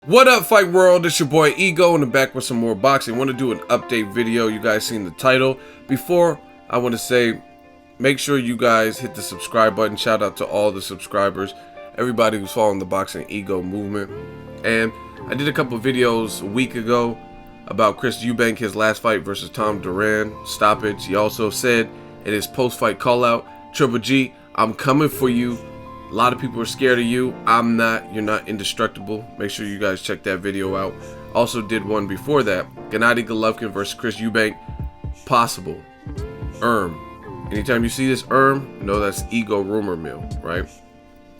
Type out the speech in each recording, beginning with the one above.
What up, Fight World? It's your boy Ego, and I'm back with some more boxing. I want to do an update video. You guys seen the title. Before, I want to say, make sure you guys hit the subscribe button. Shout out to all the subscribers, everybody who's following the Boxing Ego movement. And I did a couple videos a week ago about Chris Eubank, his last fight versus Tom Duran, stoppage. He also said in his post-fight call-out, Triple G, I'm coming for you. A lot of people are scared of you. I'm not. You're not indestructible. Make sure you guys check that video out. Also did one before that. Gennady Golovkin versus Chris Eubank. Possible. Anytime you see this know that's Ego rumor mill, right?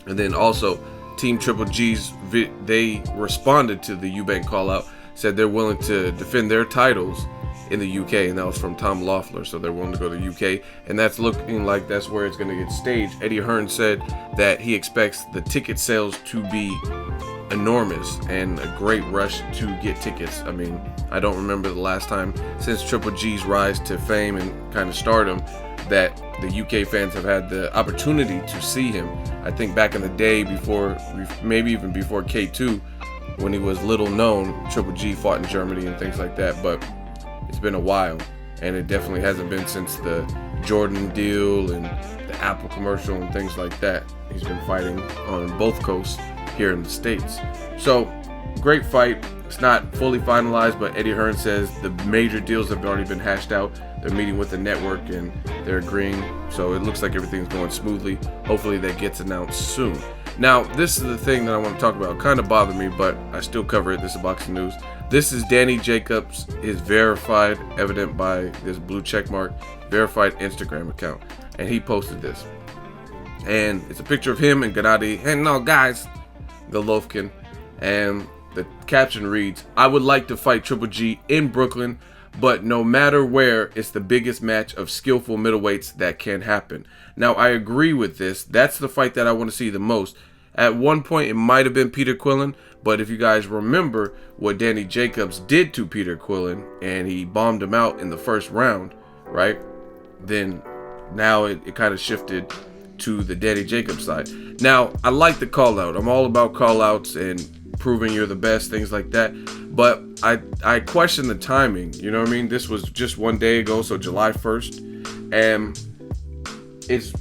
And then also Team Triple G's, they responded to the Eubank call out, said they're willing to defend their titles in the UK, and that was from Tom Loeffler, so they're willing to go to the UK, and that's looking like that's where it's going to get staged. Eddie Hearn said that he expects the ticket sales to be enormous and a great rush to get tickets. I mean, I don't remember the last time since Triple G's rise to fame and kind of stardom that the UK fans have had the opportunity to see him. I think back in the day before, maybe even before K2, when he was little known, Triple G fought in Germany and things like that, but it's been a while, and it definitely hasn't been since the Jordan deal and the Apple commercial and things like that. He's been fighting on both coasts here in the States. So, great fight. It's not fully finalized, but Eddie Hearn says the major deals have already been hashed out. They're meeting with the network and they're agreeing. So it looks like everything's going smoothly. Hopefully that gets announced soon. Now, this is the thing that I want to talk about. It kind of bothered me, but I still cover it. This is boxing news. This is Danny Jacobs, is verified, evident by this blue check mark, verified Instagram account. And he posted this. And it's a picture of him and Gennady, and no guys, Golovkin. And the caption reads, I would like to fight Triple G in Brooklyn, but no matter where, it's the biggest match of skillful middleweights that can happen. Now, I agree with this. That's the fight that I want to see the most. At one point, it might have been Peter Quillin, but if you guys remember what Danny Jacobs did to Peter Quillin, and he bombed him out in the first round, right? Then now it kind of shifted to the Danny Jacobs side. Now, I like the call out. I'm all about call outs and proving you're the best, things like that. But I question the timing. You know what I mean? This was just one day ago, so July 1st. And it's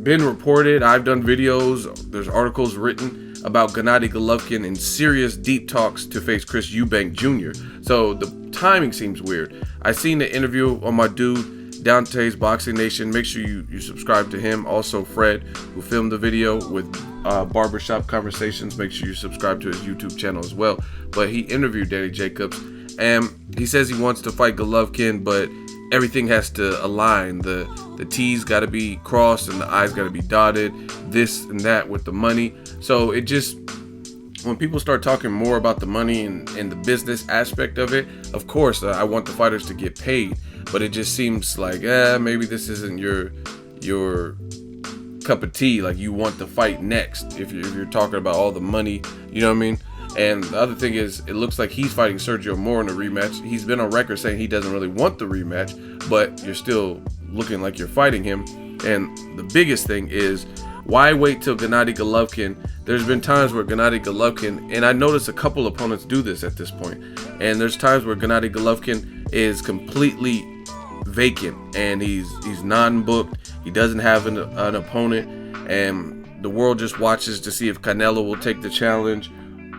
been reported, I've done videos, there's articles written about Gennady Golovkin in serious deep talks to face Chris Eubank Jr. So the timing seems weird. I seen the interview on my dude Dante's Boxing Nation. Make sure you subscribe to him. Also Fred, who filmed the video with Barbershop Conversations. Make sure you subscribe to his YouTube channel as well. But he interviewed Danny Jacobs, and he says he wants to fight Golovkin, but everything has to align. The T's got to be crossed and the I's got to be dotted, this and that with the money. So it just, when people start talking more about the money and the business aspect of it, of course, I want the fighters to get paid, but it just seems like, maybe this isn't your cup of tea. Like, you want the fight next if you're talking about all the money, you know what I mean? And the other thing is, it looks like he's fighting Sergio Moore in a rematch. He's been on record saying he doesn't really want the rematch, but you're still looking like you're fighting him. And the biggest thing is, why wait till Gennady Golovkin? There's been times where Gennady Golovkin, and I noticed a couple opponents do this at this point, and there's times where Gennady Golovkin is completely vacant and he's non-booked. He doesn't have an opponent, and the world just watches to see if Canelo will take the challenge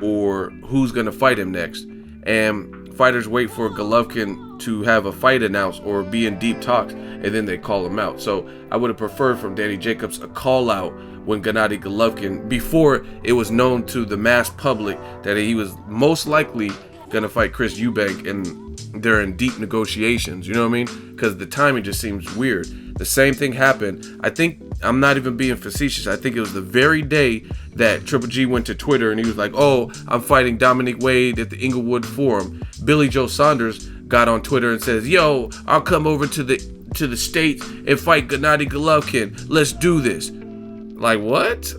or who's going to fight him next. And fighters wait for Golovkin to have a fight announced or be in deep talks, and then they call him out. So I would have preferred from Danny Jacobs a call out when Gennady Golovkin, before it was known to the mass public that he was most likely going to fight Chris Eubank, and they're in deep negotiations, you know what I mean? Because the timing just seems weird. The same thing happened, I think, I'm not even being facetious, I think it was the very day that Triple G went to Twitter and he was like, oh, I'm fighting Dominic Wade at the Inglewood Forum. Billy Joe Saunders got on Twitter and says, yo, I'll come over to the States and fight Gennady Golovkin. Let's do this. Like, what?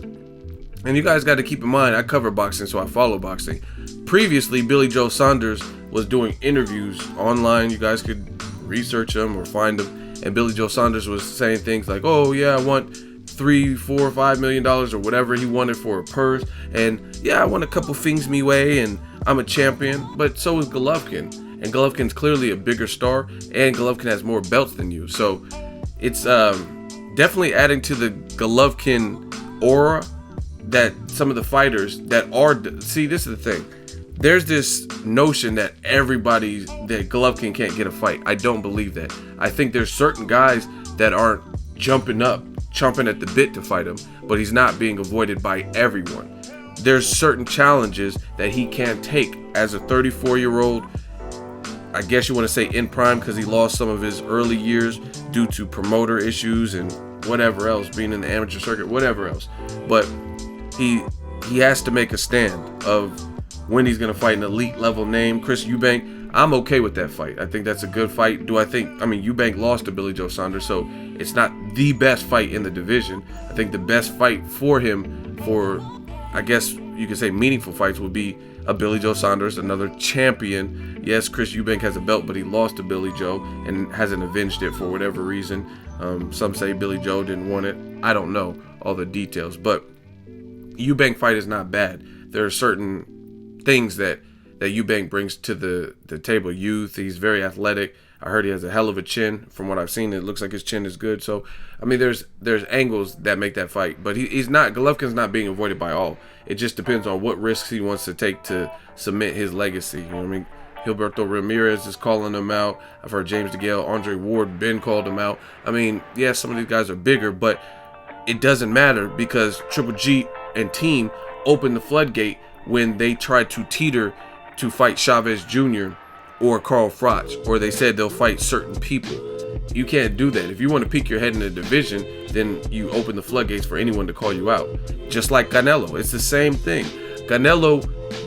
And you guys got to keep in mind, I cover boxing, so I follow boxing. Previously, Billy Joe Saunders was doing interviews online. You guys could research them or find them. And Billy Joe Saunders was saying things like, oh yeah, I want $3, $4, $5 million or whatever he wanted for a purse, and yeah, I want a couple things me way, and I'm a champion, but so is Golovkin. And Golovkin's clearly a bigger star, and Golovkin has more belts than you. So it's definitely adding to the Golovkin aura that some of the fighters that are... See, this is the thing. There's this notion that that Golovkin can't get a fight. I don't believe that. I think there's certain guys that aren't jumping up, chomping at the bit to fight him, but he's not being avoided by everyone. There's certain challenges that he can't take as a 34-year-old. I guess you want to say in prime, because he lost some of his early years due to promoter issues and whatever else, being in the amateur circuit, whatever else. But he has to make a stand of when he's going to fight an elite level name. Chris Eubank, I'm okay with that fight. I think that's a good fight. Eubank lost to Billy Joe Saunders, so it's not the best fight in the division. I think the best fight for him, for, I guess you could say, meaningful fights, would be a Billy Joe Saunders, another champion. Yes, Chris Eubank has a belt, but he lost to Billy Joe and hasn't avenged it for whatever reason. Some say Billy Joe didn't want it. I don't know all the details, but Eubank fight is not bad. There are certain things that Eubank brings to the table. Youth, he's very athletic. I heard he has a hell of a chin. From what I've seen, it looks like his chin is good. So, I mean, there's angles that make that fight. But Golovkin's not being avoided by all. It just depends on what risks he wants to take to cement his legacy. You know what I mean? Gilberto Ramirez is calling him out. I've heard James DeGale, Andre Ward, Ben called him out. I mean, yeah, some of these guys are bigger, but it doesn't matter because Triple G and team opened the floodgate when they tried to teeter to fight Chavez Jr. or Carl Froch, or they said they'll fight certain people. You can't do that. If you want to peek your head in the division, then you open the floodgates for anyone to call you out. Just like Canelo, it's the same thing. Canelo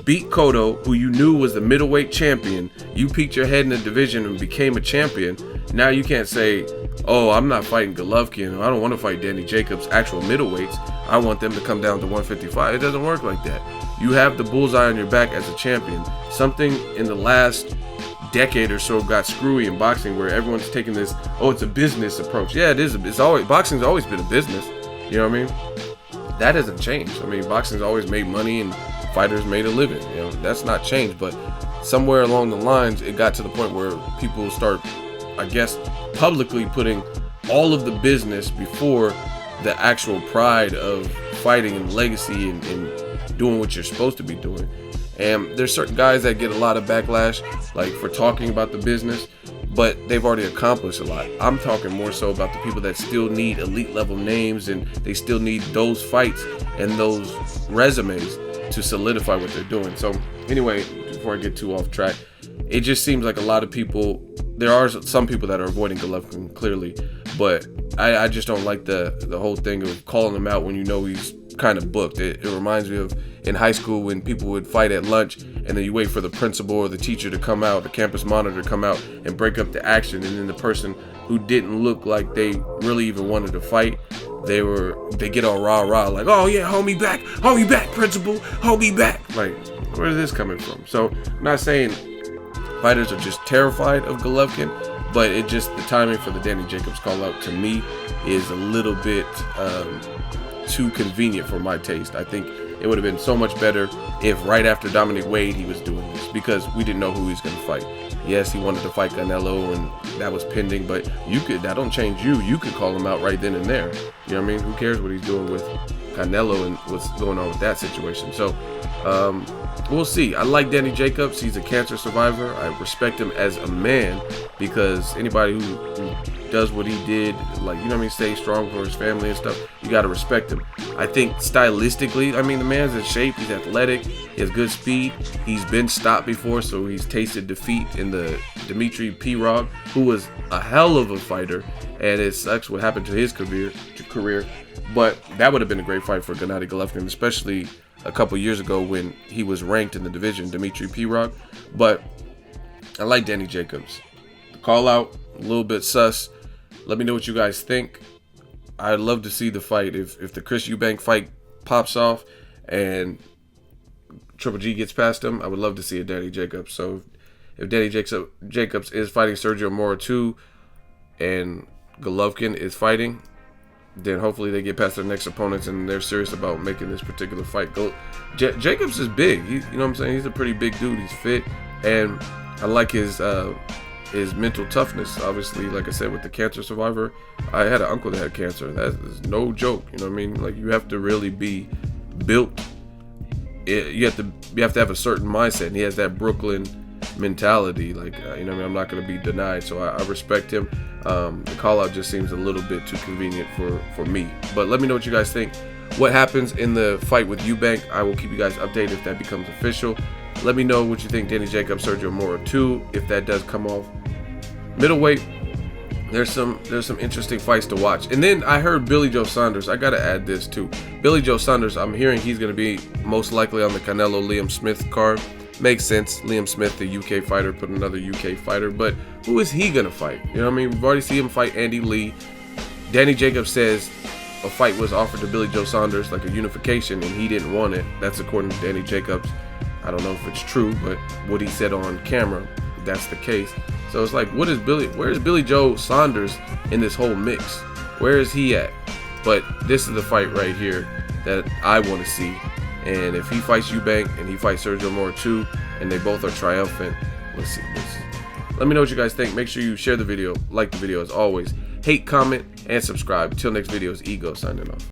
beat Cotto, who you knew was the middleweight champion. You peeked your head in the division and became a champion. Now you can't say, oh, I'm not fighting Golovkin, or I don't want to fight Danny Jacobs, actual middleweights. I want them to come down to 155. It doesn't work like that. You have the bullseye on your back as a champion. Something in the last decade or so got screwy in boxing, where everyone's taking this, oh, it's a business approach. Yeah, it is. Boxing's always been a business. You know what I mean? That hasn't changed. I mean, boxing's always made money and fighters made a living. You know, that's not changed. But somewhere along the lines, it got to the point where people start, I guess, publicly putting all of the business before the actual pride of fighting and legacy and doing what you're supposed to be doing. And there's certain guys that get a lot of backlash, like for talking about the business, but they've already accomplished a lot. I'm talking more so about the people that still need elite level names, and they still need those fights and those resumes to solidify what they're doing. So anyway, before I get too off track, it just seems like a lot of people, there are some people that are avoiding Golovkin clearly, but I just don't like the whole thing of calling him out when you know he's kind of booked. It reminds me of in high school when people would fight at lunch and then you wait for the principal or the teacher to come out, the campus monitor to come out and break up the action, and then the person who didn't look like they really even wanted to fight, they get all rah-rah like, oh yeah, hold me back, principal, hold me back. Like, where is this coming from? So I'm not saying fighters are just terrified of Golovkin, but it just, the timing for the Danny Jacobs call out to me is a little bit too convenient for my taste. I think it would have been so much better if right after Dominic Wade he was doing this, because we didn't know who he was going to fight. Yes, he wanted to fight Canelo and that was pending, but that don't change you. You could call him out right then and there. You know what I mean? Who cares what he's doing with Canelo and what's going on with that situation? So we'll see. I like Danny Jacobs. He's a cancer survivor. I respect him as a man, because anybody who does what he did, like, you know what I mean, stay strong for his family and stuff, you got to respect him. I think stylistically, I mean, the man's in shape, he's athletic, he has good speed, he's been stopped before, so he's tasted defeat in the Dmitry Pirog, who was a hell of a fighter, and it sucks what happened to his career, but that would have been a great fight for Gennady Golovkin, especially a couple years ago when he was ranked in the division, Dmitry Pirog. But I like Danny Jacobs. The call out, a little bit sus. Let me know what you guys think. I'd love to see the fight. If the Chris Eubank fight pops off and Triple G gets past him, I would love to see a Danny Jacobs. So if Danny Jacobs is fighting Sergio Mora too, and Golovkin is fighting, then hopefully they get past their next opponents and they're serious about making this particular fight go. Jacobs is big. You know what I'm saying? He's a pretty big dude. He's fit, and I like his mental toughness. Obviously, like I said, with the cancer survivor, I had an uncle that had cancer. That is no joke. You know what I mean? Like, you have to really be built. You have to have a certain mindset, and he has that Brooklyn mentality. Like, you know what I mean? I'm not going to be denied, so I respect him. The call out just seems a little bit too convenient for me. But let me know what you guys think. What happens in the fight with Eubank? I will keep you guys updated if that becomes official. Let me know what you think Danny Jacobs, Sergio Mora 2, if that does come off. Middleweight, there's some interesting fights to watch. And then I heard Billy Joe Saunders. I gotta add this too. Billy Joe Saunders, I'm hearing he's gonna be most likely on the Canelo Liam Smith card. Makes sense. Liam Smith, the UK fighter, put another UK fighter. But who is he gonna fight? You know what I mean? We've already seen him fight Andy Lee. Danny Jacobs says a fight was offered to Billy Joe Saunders, like a unification, and he didn't want it. That's according to Danny Jacobs. I don't know if it's true, but what he said on camera, that's the case. So it's like, where is Billy Joe Saunders in this whole mix? Where is he at? But this is the fight right here that I want to see. And if he fights Eubank and he fights Sergio Mora 2, and they both are triumphant, let's see this. Let me know what you guys think. Make sure you share the video, like the video as always. Hate, comment, and subscribe. Till next video, is Ego signing off.